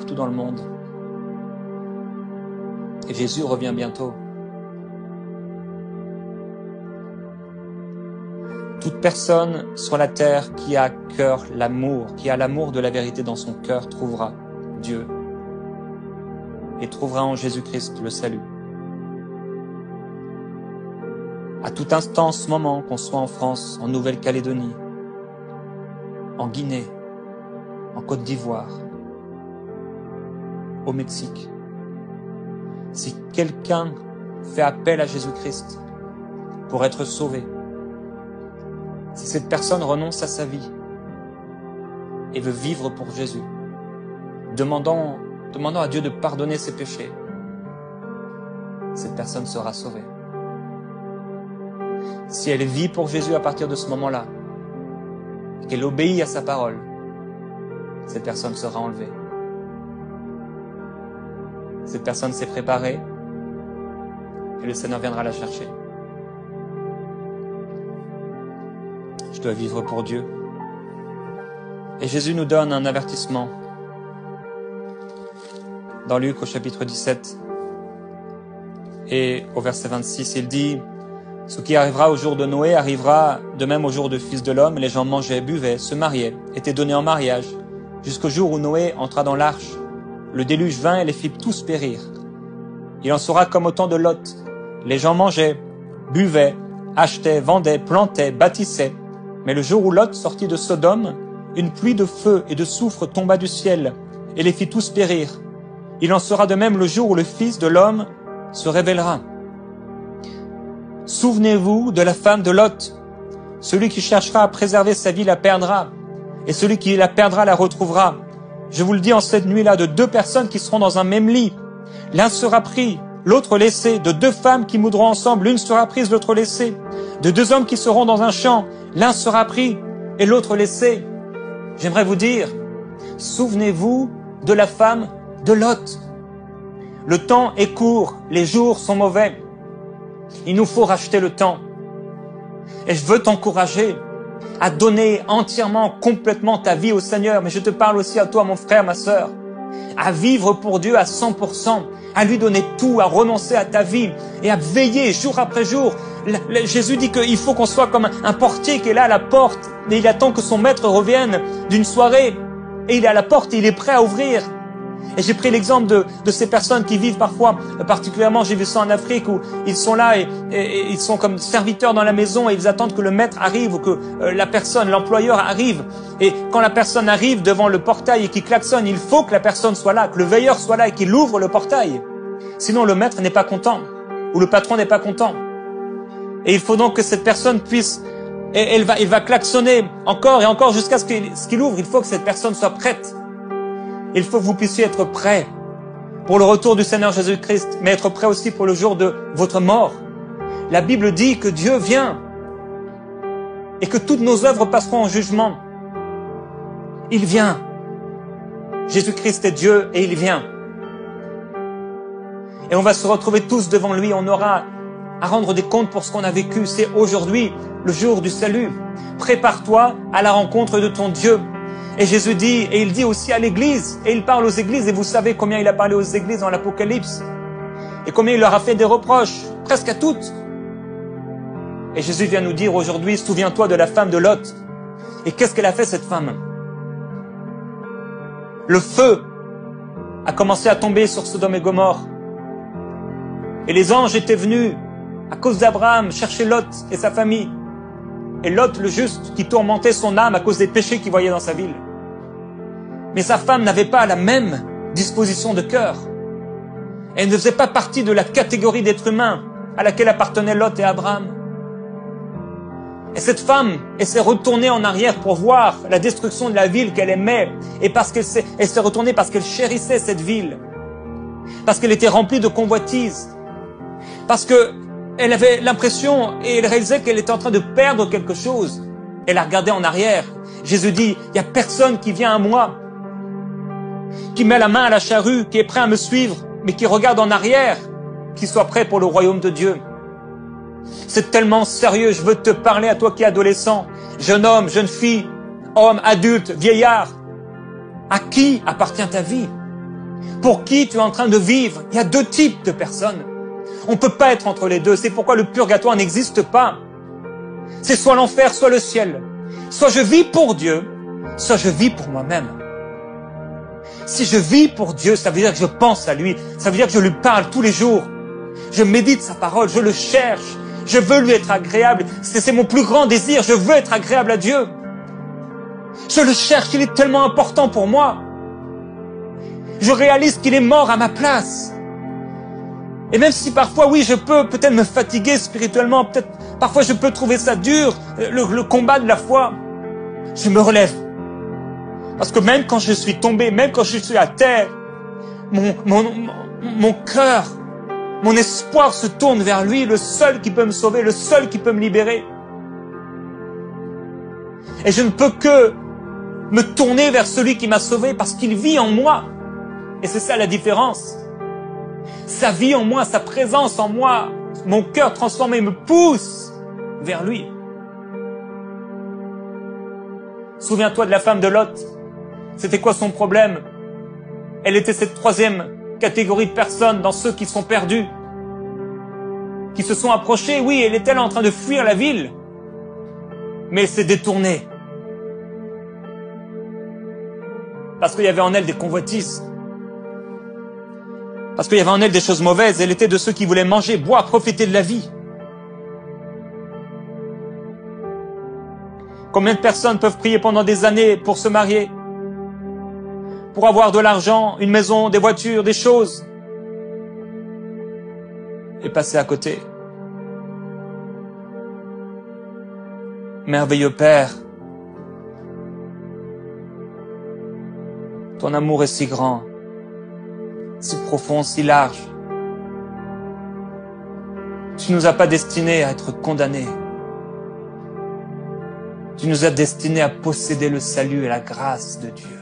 partout dans le monde. Et Jésus revient bientôt. Toute personne sur la terre qui a à cœur l'amour, qui a l'amour de la vérité dans son cœur, trouvera Dieu et trouvera en Jésus-Christ le salut. À tout instant, en ce moment, qu'on soit en France, en Nouvelle-Calédonie, en Guinée, en Côte d'Ivoire, au Mexique, si quelqu'un fait appel à Jésus-Christ pour être sauvé, si cette personne renonce à sa vie et veut vivre pour Jésus, demandant à Dieu de pardonner ses péchés, cette personne sera sauvée. Si elle vit pour Jésus à partir de ce moment-là, et qu'elle obéit à sa parole, cette personne sera enlevée. Cette personne s'est préparée et le Seigneur viendra la chercher. Je dois vivre pour Dieu. Et Jésus nous donne un avertissement. Dans Luc au chapitre 17 et au verset 26, il dit: ce qui arrivera au jour de Noé arrivera de même au jour du Fils de l'homme. Les gens mangeaient, buvaient, se mariaient, étaient donnés en mariage, jusqu'au jour où Noé entra dans l'arche. Le déluge vint et les fit tous périr. Il en sera comme au temps de Lot. Les gens mangeaient, buvaient, achetaient, vendaient, plantaient, bâtissaient. Mais le jour où Lot sortit de Sodome, une pluie de feu et de soufre tomba du ciel et les fit tous périr. Il en sera de même le jour où le Fils de l'homme se révélera. Souvenez-vous de la femme de Lot. Celui qui cherchera à préserver sa vie la perdra, et celui qui la perdra la retrouvera. Je vous le dis en cette nuit-là, de deux personnes qui seront dans un même lit, l'un sera pris, l'autre laissé. De deux femmes qui moudront ensemble, l'une sera prise, l'autre laissée. De deux hommes qui seront dans un champ, l'un sera pris et l'autre laissé. J'aimerais vous dire, souvenez-vous de la femme de Lot. Le temps est court, les jours sont mauvais. Il nous faut racheter le temps. Et je veux t'encourager à donner entièrement, complètement ta vie au Seigneur. Mais je te parle aussi à toi, mon frère, ma sœur. À vivre pour Dieu à 100%. À lui donner tout, à renoncer à ta vie. Et à veiller jour après jour. Jésus dit qu'il faut qu'on soit comme un portier qui est là à la porte. Et il attend que son maître revienne d'une soirée. Et il est à la porte et il est prêt à ouvrir. Et j'ai pris l'exemple de ces personnes qui vivent parfois, particulièrement j'ai vu ça en Afrique, où ils sont là et ils sont comme serviteurs dans la maison et ils attendent que le maître arrive ou que la personne, l'employeur arrive. Et quand la personne arrive devant le portail et qu'il klaxonne, il faut que la personne soit là, que le veilleur soit là et qu'il ouvre le portail. Sinon le maître n'est pas content ou le patron n'est pas content. Et il faut donc que cette personne puisse, et il va klaxonner encore et encore jusqu'à ce qu'il ouvre. Il faut que cette personne soit prête. Il faut que vous puissiez être prêts pour le retour du Seigneur Jésus-Christ, mais être prêts aussi pour le jour de votre mort. La Bible dit que Dieu vient et que toutes nos œuvres passeront en jugement. Il vient. Jésus-Christ est Dieu et il vient. Et on va se retrouver tous devant lui. On aura à rendre des comptes pour ce qu'on a vécu. C'est aujourd'hui le jour du salut. Prépare-toi à la rencontre de ton Dieu. Et Jésus dit, et il dit aussi à l'église, et il parle aux églises, et vous savez combien il a parlé aux églises dans l'Apocalypse, et combien il leur a fait des reproches, presque à toutes. Et Jésus vient nous dire aujourd'hui, souviens-toi de la femme de Lot. Et qu'est-ce qu'elle a fait, cette femme? Le feu a commencé à tomber sur Sodome et Gomorrhe. Et les anges étaient venus, à cause d'Abraham, chercher Lot et sa famille. Et Lot, le juste, qui tourmentait son âme à cause des péchés qu'il voyait dans sa ville. Mais sa femme n'avait pas la même disposition de cœur. Elle ne faisait pas partie de la catégorie d'êtres humains à laquelle appartenaient Lot et Abraham. Et cette femme, elle s'est retournée en arrière pour voir la destruction de la ville qu'elle aimait. Et elle s'est retournée parce qu'elle chérissait cette ville. Parce qu'elle était remplie de convoitises. Parce qu'elle avait l'impression et elle réalisait qu'elle était en train de perdre quelque chose. Elle a regardé en arrière. Jésus dit, il n'y a personne qui vient à moi, qui met la main à la charrue, qui est prêt à me suivre, mais qui regarde en arrière, qui soit prêt pour le royaume de Dieu. C'est tellement sérieux. Je veux te parler à toi qui es adolescent, jeune homme, jeune fille, homme, adulte, vieillard. À qui appartient ta vie? pour qui tu es en train de vivre. Il y a deux types de personnes. On ne peut pas être entre les deux. C'est pourquoi le purgatoire n'existe pas. C'est soit l'enfer, soit le ciel. Soit je vis pour Dieu, soit je vis pour moi-même. Si je vis pour Dieu, ça veut dire que je pense à lui. Ça veut dire que je lui parle tous les jours. Je médite sa parole, je le cherche. Je veux lui être agréable. C'est mon plus grand désir. Je veux être agréable à Dieu. Je le cherche, il est tellement important pour moi. Je réalise qu'il est mort à ma place. Et même si parfois, oui, je peux peut-être me fatiguer spirituellement, peut-être parfois je peux trouver ça dur, le combat de la foi, je me relève. Parce que même quand je suis tombé, même quand je suis à terre, mon cœur, mon espoir se tourne vers lui, le seul qui peut me sauver, le seul qui peut me libérer. Et je ne peux que me tourner vers celui qui m'a sauvé parce qu'il vit en moi. Et c'est ça la différence. Sa vie en moi, sa présence en moi, mon cœur transformé me pousse vers lui. Souviens-toi de la femme de Lot. C'était quoi son problème? Elle était cette troisième catégorie de personnes dans ceux qui sont perdus, qui se sont approchés. Oui, elle était là en train de fuir la ville, mais elle s'est détournée. Parce qu'il y avait en elle des convoitises. Parce qu'il y avait en elle des choses mauvaises. Elle était de ceux qui voulaient manger, boire, profiter de la vie. Combien de personnes peuvent prier pendant des années pour se marier, pour avoir de l'argent, une maison, des voitures, des choses, et passer à côté? Merveilleux Père, ton amour est si grand, si profond, si large. Tu nous as pas destinés à être condamnés. Tu nous as destinés à posséder le salut et la grâce de Dieu.